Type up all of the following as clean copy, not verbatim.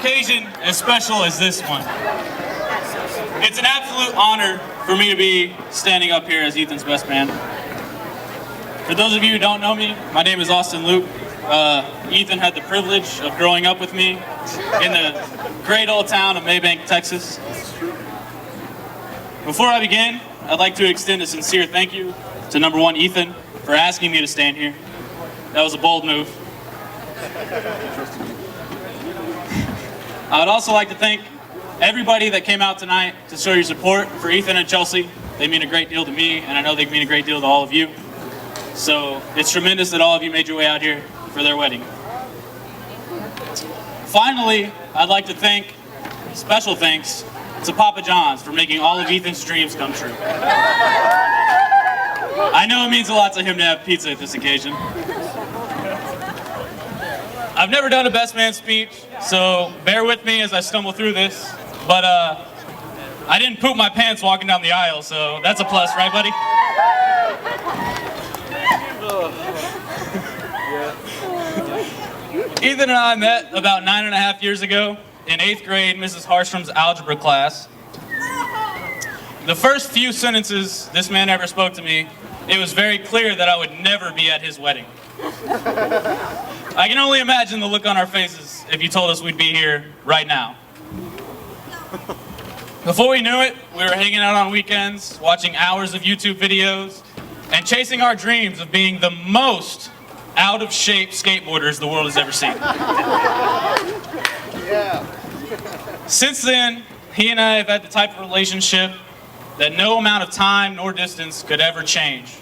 occasion as special as this one. It's an absolute honor for me to be standing up here as Ethan's best man. For those of you who don't know me, my name is Austin Luke. Ethan had the privilege of growing up with me in the great old town of Maybank, Texas. Before I begin, I'd like to extend a sincere thank you to number one, Ethan, for asking me to stand here. That was a bold move. I would also like to thank everybody that came out tonight to show your support for Ethan and Chelsea. They mean a great deal to me, and I know they mean a great deal to all of you. So it's tremendous that all of you made your way out here for their wedding. Finally, I'd like to thank, special thanks, to Papa John's for making all of Ethan's dreams come true. I know it means a lot to him to have pizza at this occasion. I've never done a best man speech, so bear with me as I stumble through this, but I didn't poop my pants walking down the aisle, so that's a plus, right, buddy? Ethan and I met about 9.5 years ago in 8th grade, Mrs. Harstrom's algebra class. The first few sentences this man ever spoke to me, it was very clear that I would never be at his wedding. I can only imagine the look on our faces if you told us we'd be here right now. Before we knew it, we were hanging out on weekends, watching hours of YouTube videos, and chasing our dreams of being the most out-of-shape skateboarders the world has ever seen. Yeah. Since then, he and I have had the type of relationship that no amount of time nor distance could ever change.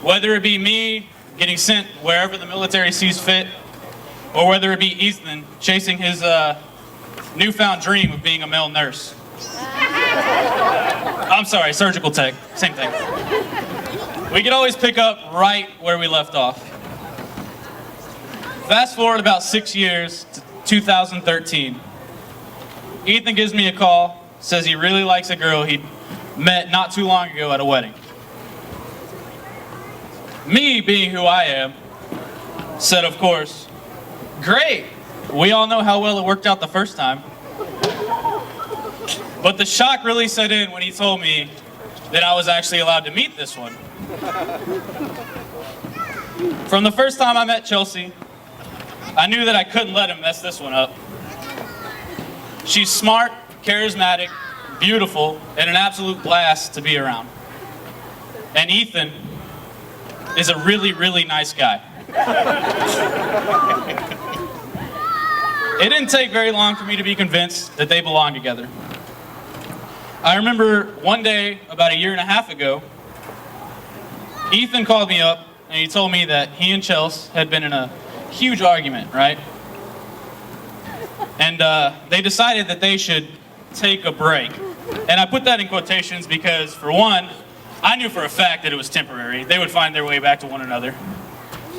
Whether it be me getting sent wherever the military sees fit, or whether it be Ethan chasing his newfound dream of being a male nurse. I'm sorry, surgical tech, same thing. We could always pick up right where we left off. Fast forward about 6 years to 2013. Ethan gives me a call, says he really likes a girl he met not too long ago at a wedding. Me, being who I am, said, of course, great. We all know how well it worked out the first time. But the shock really set in when he told me that I was actually allowed to meet this one. From the first time I met Chelsea, I knew that I couldn't let him mess this one up. She's smart, charismatic, beautiful, and an absolute blast to be around. And Ethan is a really, really nice guy. It didn't take very long for me to be convinced that they belong together. I remember one day, about 1.5 years ago, Ethan called me up and he told me that he and Chelsea had been in a huge argument, right? And they decided that they should take a break. And I put that in quotations because, for one, I knew for a fact that it was temporary. They would find their way back to one another.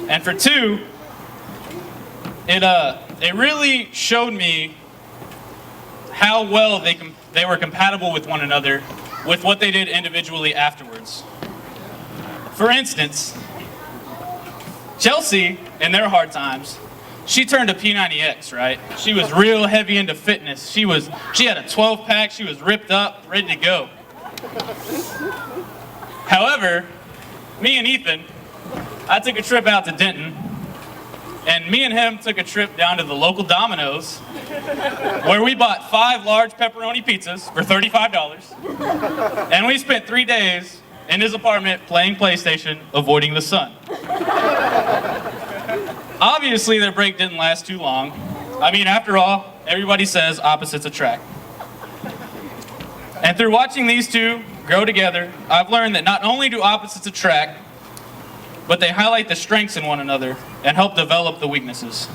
And for two, it really showed me how well they were compatible with one another with what they did individually afterwards. For instance, Chelsea, in their hard times, she turned to P90X, right? She was real heavy into fitness. She had a 12-pack, she was ripped up, ready to go. However, me and Ethan, I took a trip out to Denton, and me and him took a trip down to the local Domino's, where we bought 5 large pepperoni pizzas for $35, and we spent 3 days in his apartment playing PlayStation, avoiding the sun. Obviously, their break didn't last too long. I mean, after all, everybody says opposites attract. And through watching these two grow together, I've learned that not only do opposites attract, but they highlight the strengths in one another and help develop the weaknesses.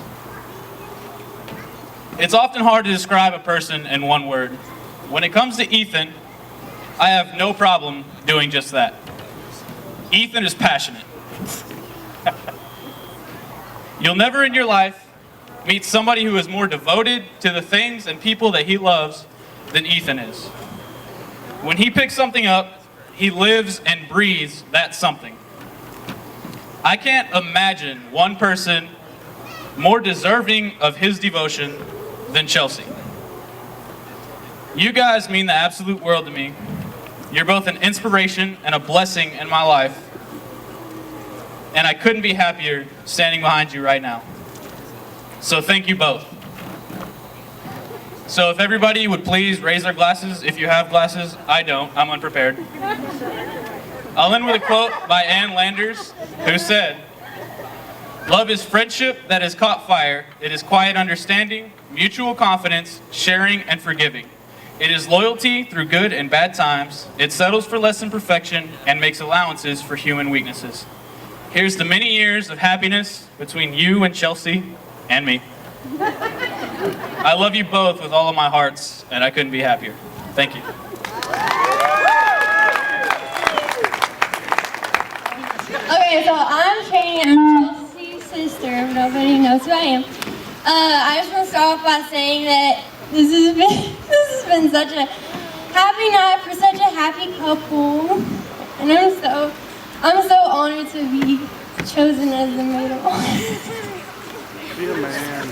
It's often hard to describe a person in one word. When it comes to Ethan, I have no problem doing just that. Ethan is passionate. You'll never in your life meet somebody who is more devoted to the things and people that he loves than Ethan is. When he picks something up, he lives and breathes that something. I can't imagine one person more deserving of his devotion than Chelsea. You guys mean the absolute world to me. You're both an inspiration and a blessing in my life. And I couldn't be happier standing behind you right now. So thank you both. So if everybody would please raise their glasses, if you have glasses. I don't, I'm unprepared. I'll end with a quote by Ann Landers, who said, "Love is friendship that has caught fire. It is quiet understanding, mutual confidence, sharing, and forgiving. It is loyalty through good and bad times. It settles for less than perfection and makes allowances for human weaknesses. Here's to many years of happiness between you and Chelsea and me. I love you both with all of my hearts, and I couldn't be happier. Thank you." Okay, so I'm Shani. I'm Chelsea's sister. Nobody knows who I am. I just want to start off by saying that this has been such a happy night for such a happy couple, and I'm so honored to be chosen as the maid of honor. Be a man.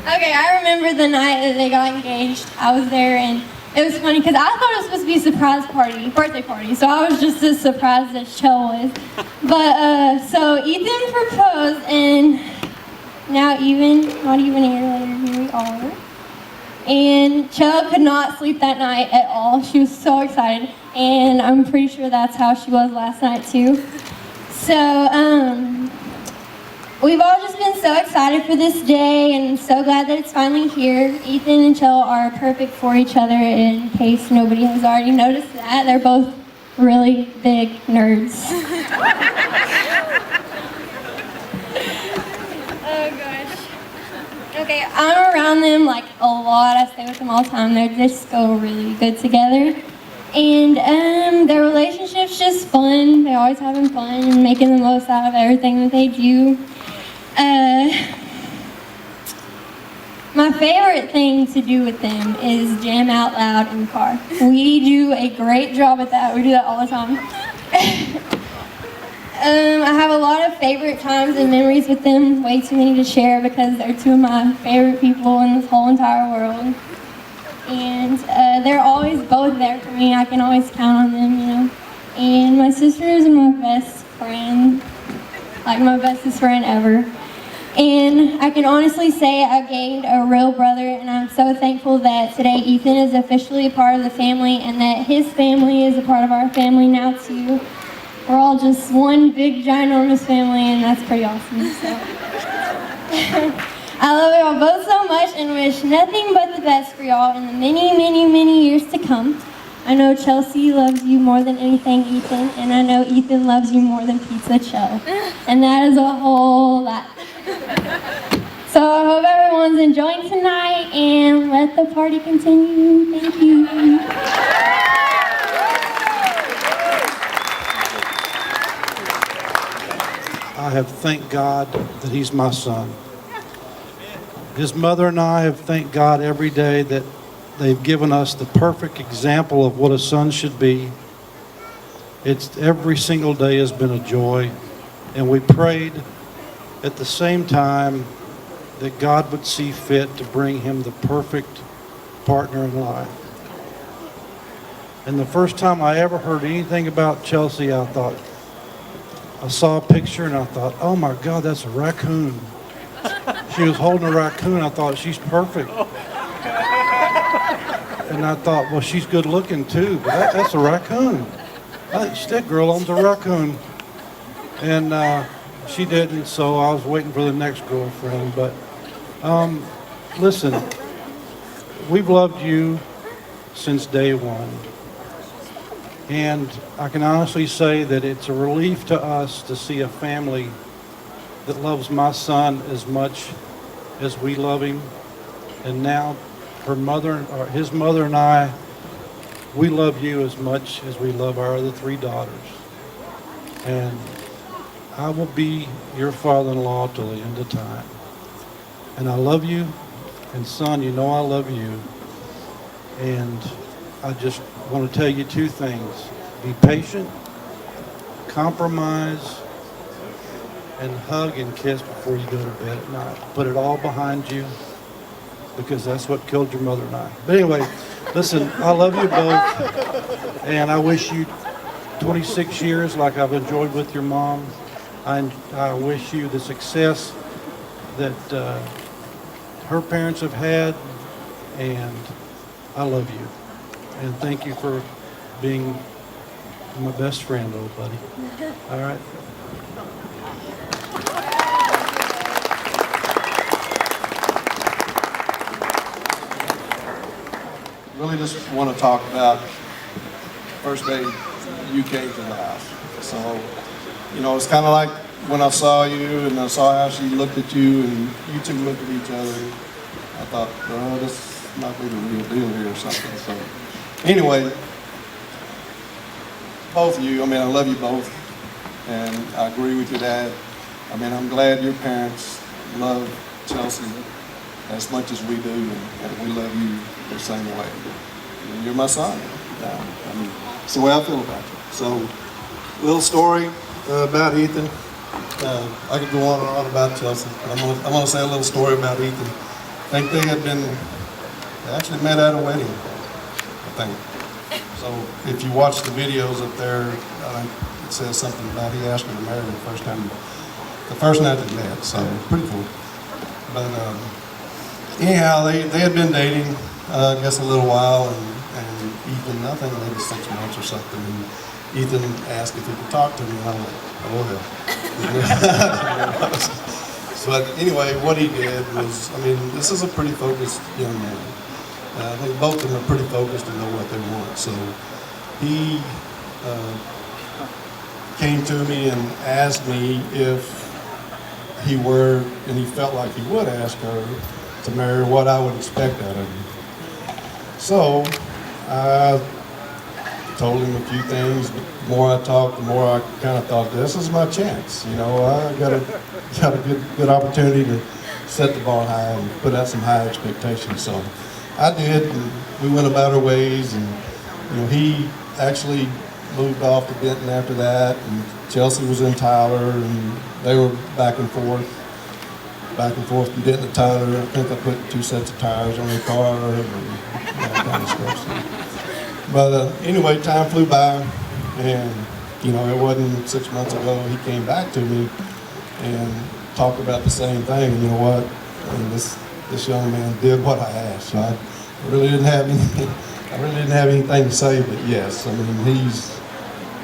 Okay, I remember the night that they got engaged. I was there, and it was funny because I thought it was supposed to be a surprise birthday party, so I was just as surprised as Chell was. But, so Ethan proposed, and now not even a year later, here we are. And Chell could not sleep that night at all. She was so excited, and I'm pretty sure that's how she was last night too. So, we've all just been so excited for this day and so glad that it's finally here. Ethan and Chell are perfect for each other, in case nobody has already noticed that. They're both really big nerds. Oh gosh. Okay, I'm around them like a lot. I stay with them all the time. They just go really good together. And their relationship's just fun. They're always having fun and making the most out of everything that they do. My favorite thing to do with them is jam out loud in the car. We do a great job at that. We do that all the time. I have a lot of favorite times and memories with them, way too many to share because they're two of my favorite people in this whole entire world. And they're always both there for me. I can always count on them, you know. And my sister is my best friend, like my bestest friend ever. And I can honestly say I gained a real brother, and I'm so thankful that today Ethan is officially a part of the family and that his family is a part of our family now too. We're all just one big ginormous family, and that's pretty awesome. So. I love y'all both so much and wish nothing but the best for y'all in the many, many, many years to come. I know Chelsea loves you more than anything, Ethan, and I know Ethan loves you more than Pizza Chell. And that is a whole lot. So I hope everyone's enjoying tonight, and let the party continue. Thank you. I have thanked God that he's my son. His mother and I have thanked God every day that they've given us the perfect example of what a son should be. Every single day has been a joy, and we prayed at the same time that God would see fit to bring him the perfect partner in life. And the first time I ever heard anything about Chelsea, I saw a picture and I thought, oh my God, that's a raccoon. She was holding a raccoon. I thought, she's perfect. And I thought, well, she's good looking too, but that's a raccoon. I think that girl owns a raccoon. And she didn't, so I was waiting for the next girlfriend. But listen, we've loved you since day one. And I can honestly say that it's a relief to us to see a family that loves my son as much as we love him. And now his mother and I, we love you as much as we love our other three daughters. And I will be your father-in-law till the end of time. And I love you. And son, you know I love you. And I just want to tell you two things. Be patient, compromise, and hug and kiss before you go to bed at night. Put it all behind you, because that's what killed your mother and I. But anyway, listen, I love you both, and I wish you 26 years like I've enjoyed with your mom. I wish you the success that her parents have had, and I love you. And thank you for being my best friend, old buddy. All right? Really just want to talk about first day you came to the house. So, you know, it's kind of like when I saw you and I saw how she looked at you and you two looked at each other. I thought, well, this might be the real deal here or something. So, anyway, both of you, I mean, I love you both. And I agree with your dad. I mean, I'm glad your parents love Chelsea as much as we do, and we love you the same way. And you're my son now. I mean, it's the way I feel about you. So, little story about Ethan. I could go on and on about Chelsea, but I'm gonna say a little story about Ethan. I think they actually met at a wedding, I think. So if you watch the videos up there, it says something about he asked her to marry him the first night they met, so pretty cool. But anyhow, they had been dating, I guess a little while, and Ethan, I think maybe 6 months or something, and Ethan asked if he could talk to me, and I'm like, oh hell. But anyway, what he did was, I mean, this is a pretty focused young man. I think both of them are pretty focused and know what they want. So he came to me and asked me if he were, and he felt like he would ask her to marry, what I would expect out of him. So I told him a few things, but the more I talked, the more I kind of thought, this is my chance. You know, I got a good opportunity to set the bar high and put out some high expectations. So I did, and we went about our ways, and you know, he actually moved off to Benton after that, and Chelsea was in Tyler, and they were back and forth from Benton to Tyler. I think I put 2 sets of tires on the car, and that kind of stuff. So. But anyway, time flew by, and you know, it wasn't 6 months ago he came back to me and talked about the same thing. And you know what? I mean, this young man did what I asked. So I really didn't have anything to say, but yes, I mean, he's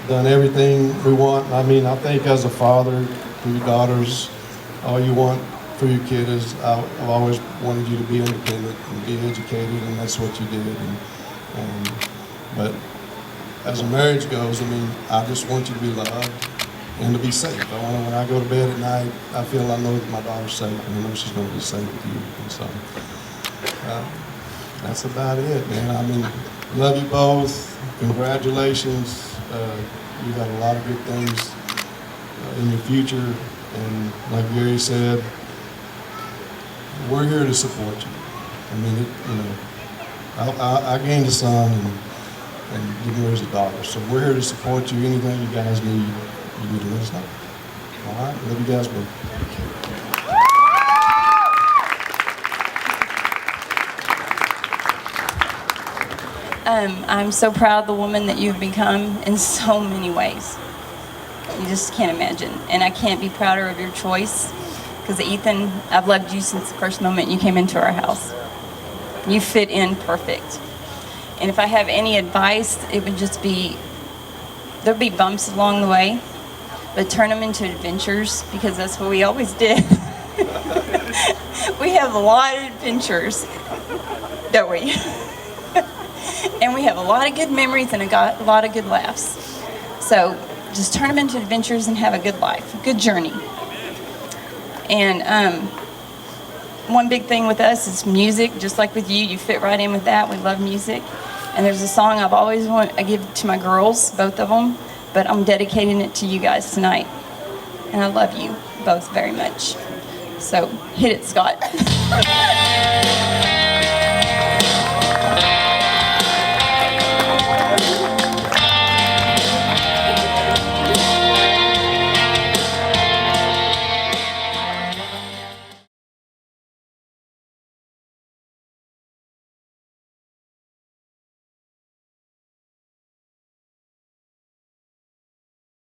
done everything we want. I mean, I think as a father to your daughters, all you want for your kid is, I've always wanted you to be independent and be educated, and that's what you did. But as a marriage goes, I mean, I just want you to be loved and to be safe. I want to, when I go to bed at night, I feel I know that my daughter's safe, and I know she's going to be safe with you. And so that's about it, man. I mean, love you both. Congratulations. You got a lot of good things in your future, and like Gary said, we're here to support you. I mean, you know, I gained a son, and you raised a daughter, so we're here to support you. Anything you guys need, you need to let us know. All right, love you guys both. I'm so proud of the woman that you've become in so many ways. You just can't imagine. And I can't be prouder of your choice, because Ethan, I've loved you since the first moment you came into our house. You fit in perfect. And if I have any advice, it would just be, there'll be bumps along the way, but turn them into adventures, because that's what we always did. We have a lot of adventures, don't we? And we have a lot of good memories and a lot of good laughs. So just turn them into adventures and have a good life, a good journey. And one big thing with us is music. Just like with you, you fit right in with that. We love music. And there's a song I've always I give to my girls, both of them, but I'm dedicating it to you guys tonight. And I love you both very much. So hit it, Scott.